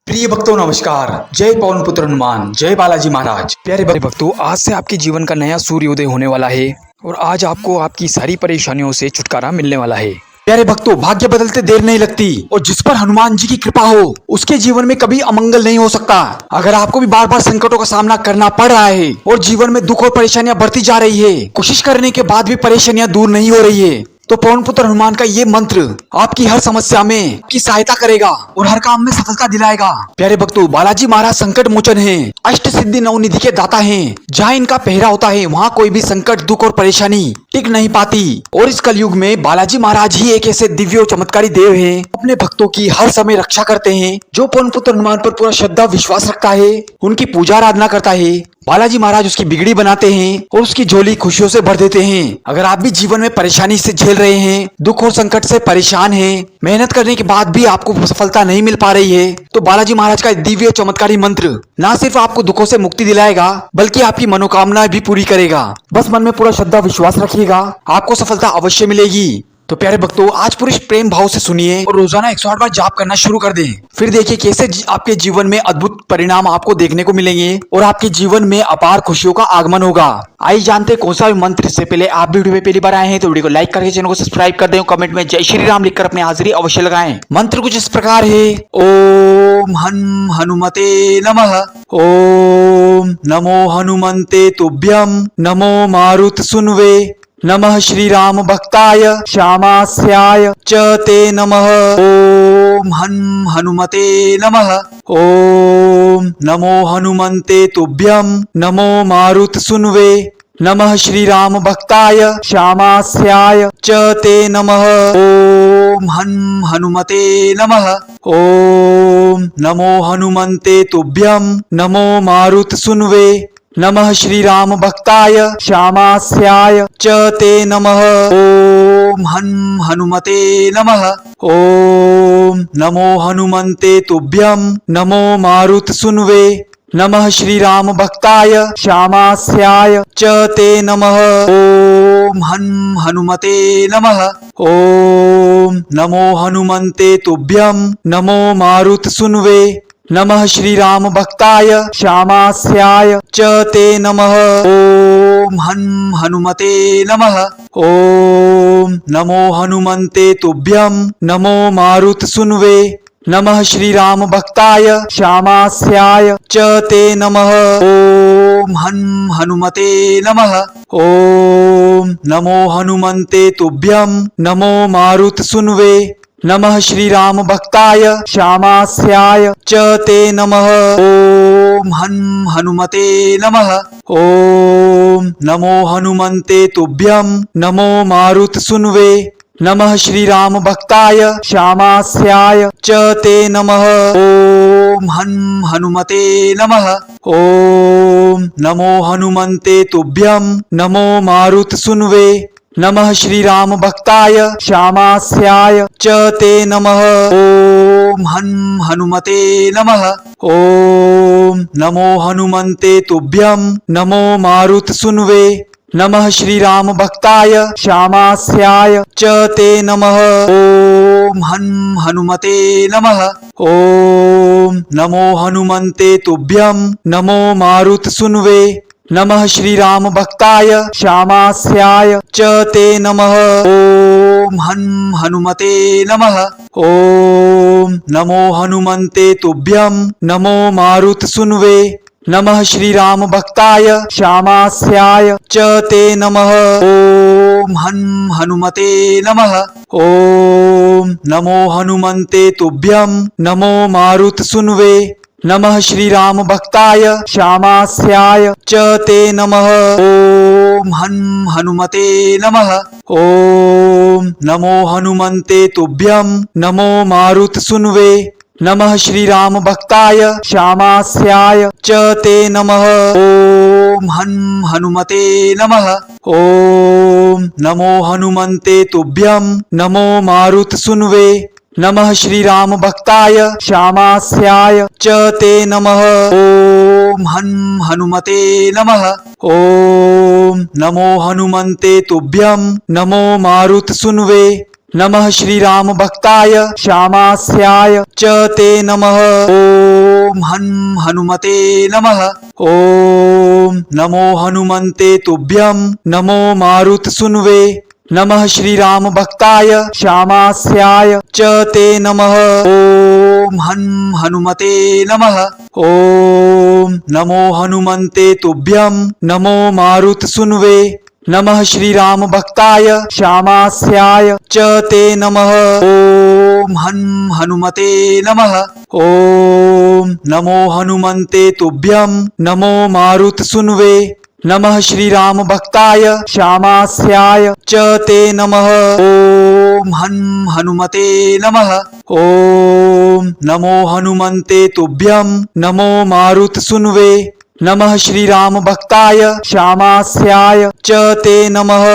प्रिय भक्तों नमस्कार। जय पवन पुत्र हनुमान, जय बालाजी महाराज। प्यारे भक्तों, आज से आपके जीवन का नया सूर्योदय होने वाला है और आज आपको आपकी सारी परेशानियों से छुटकारा मिलने वाला है। प्यारे भक्तों, भाग्य बदलते देर नहीं लगती और जिस पर हनुमान जी की कृपा हो उसके जीवन में कभी अमंगल नहीं हो सकता। अगर आपको भी बार बार संकटों का सामना करना पड़ रहा है और जीवन में दुख और परेशानियां बढ़ती जा रही है, कोशिश करने के बाद भी परेशानियां दूर नहीं हो रही है, तो पवन पुत्र हनुमान का ये मंत्र आपकी हर समस्या में की सहायता करेगा और हर काम में सफलता दिलाएगा। प्यारे भक्तों, बालाजी महाराज संकट मोचन हैं, अष्ट सिद्धि नवनिधि के दाता हैं। जहाँ इनका पहरा होता है वहाँ कोई भी संकट, दुख और परेशानी टिक नहीं पाती। और इस कलयुग में बालाजी महाराज ही एक ऐसे दिव्य और चमत्कारी देव हैं, अपने भक्तों की हर समय रक्षा करते हैं। जो पवन पुत्र हनुमान पर पूरा श्रद्धा विश्वास रखता है, उनकी पूजा आराधना करता है, बालाजी महाराज उसकी बिगड़ी बनाते हैं और उसकी झोली खुशियों से भर देते हैं। अगर आप भी जीवन में परेशानी से झेल रहे हैं, दुख और संकट से परेशान हैं, मेहनत करने के बाद भी आपको सफलता नहीं मिल पा रही है, तो बालाजी महाराज का दिव्य चमत्कारी मंत्र न सिर्फ आपको दुखों से मुक्ति दिलाएगा बल्कि आपकी मनोकामनाएं भी पूरी करेगा। बस मन में पूरा श्रद्धा विश्वास रखिएगा, आपको सफलता अवश्य मिलेगी। तो प्यारे भक्तों, आज पूरे प्रेम भाव से सुनिए और रोजाना 108 बार जाप करना शुरू कर दें। फिर देखिए कैसे आपके जीवन में अद्भुत परिणाम आपको देखने को मिलेंगे और आपके जीवन में अपार खुशियों का आगमन होगा। आइए जानते हैं कौन सा मंत्र। इससे पहले आप वीडियो में पहली बार आए हैं तो वीडियो को लाइक करके चैनल को सब्सक्राइब कर दें और कमेंट में जय श्री राम लिखकर अपनी हाजिरी अवश्य लगाएं। मंत्र कुछ इस प्रकार है। ओम हनुमते नमः। ओम नमो हनुमंते तुभ्यं। नमो मारुत सुनवे। नमः श्री राम भक्ताय श्यामास्याय च ते नमः। ओम हनुमते नमः। ओम नमो हनुमंते तुभ्यं। नमो मारुत सुनवे। नमः श्री राम भक्ताय श्यामास्याय च ते नमः। ओम हनुमते नमः। ओम नमो हनुमंते तुभ्यं। नमो मारुत सुनवे। नमः श्री राम भक्ताय श्यामास्याय च ते नमः। ओम हनुमते नमः। ओम नमो हनुमंते तुभ्यं। नमो मारुत सुनवे। नमः श्री राम भक्ताय श्यामास्याय च ते नमः। ओम हनुमते नमः। ओम नमो हनुमंते तुभ्यं। नमो मारुत सुनवे। नमः श्री राम भक्ताय श्यामास्याय च ते नमः। ओम हनुमते नमः। ओम नमो हनुमंते तुभ्यं। नमो मारुत सुनवे। नमः श्री राम भक्ताय श्यामास्याय च ते नमः। ओम हनुमते नमः। ओम नमो हनुमंते तुभ्यं। नमो मारुत सुनवे। नमः श्री राम भक्ताय श्यामास्याय च ते नमः। ओम हनुमते नमः। ओम नमो हनुमंते तुभ्यं। नमो मारुत सुनवे। नमः श्री राम भक्ताय श्यामास्याय च ते नमः। ओम हनुमते नमः। ओम नमो हनुमंते तुभ्यं। नमो मारुत सुनवे। नमः श्री राम भक्ताय श्यामास्याय च ते नमः। ओम हनुमते नमः। ओम नमो हनुमंते तुभ्यं। नमो मारुत सुनवे। नमः श्री राम भक्ताय श्यामास्याय च ते नमः। ओम हनुमते नमः। ओम नमो हनुमंते तुभ्यं। नमो मारुत सुनवे। नमः श्री राम भक्ताय श्यामास्याय च ते नमः। ओम हनुमते नमः। ओम नमो हनुमंते तुभ्यं। नमो मारुत सुनवे। नमः श्री राम भक्ताय श्यामास्याय च ते नमः। ओम हनुमते नमः। ओम नमो हनुमंते तुभ्यं। नमो मारुत सुनवे। नमः श्री राम भक्ताय श्यामास्याय च ते नमः। ओम हनुमते नमः। ओम नमो हनुमंते तुभ्यं। नमो मारुत सुनवे। नमः श्री राम भक्ताय श्यामास्याय च ते नमः। ओम हनुमते नमः। ओम नमो हनुमंते तुभ्यं। नमो मारुत सुनवे। नमः श्री राम भक्ताय श्यामास्याय च ते नमः। ओम हनुमते नमः। ओम नमो हनुमंते तुभ्यं। नमो मारुत सुनवे। नमः श्री राम भक्ताय श्यामास्याय च ते नमः। ओम ओम हनुमते नमः। ओम नमो हनुमन्ते तुभ्यं। नमो मारुतसूनुवे। नमः श्रीराम भक्ताय श्यामास्याय च ते नमः। ओम हनुमते नमः। ओम नमो हनुमन्ते तुभ्यं। नमो मारुतसूनुवे। नमः श्रीराम भक्ताय श्यामास्याय च ते नमः। ओम हनुमते नमः। ओम नमो हनुमन्ते तुभ्यं। नमो मारुतसूनुवे। नमः श्रीराम भक्ताय श्यामास्याय च ते नमः। ओम हनुमते नमः। ओम नमो हनुमन्ते तुभ्यं। नमो मारुतसूनुवे। नमः श्रीराम भक्ताय श्यामास्याय च ते नमः।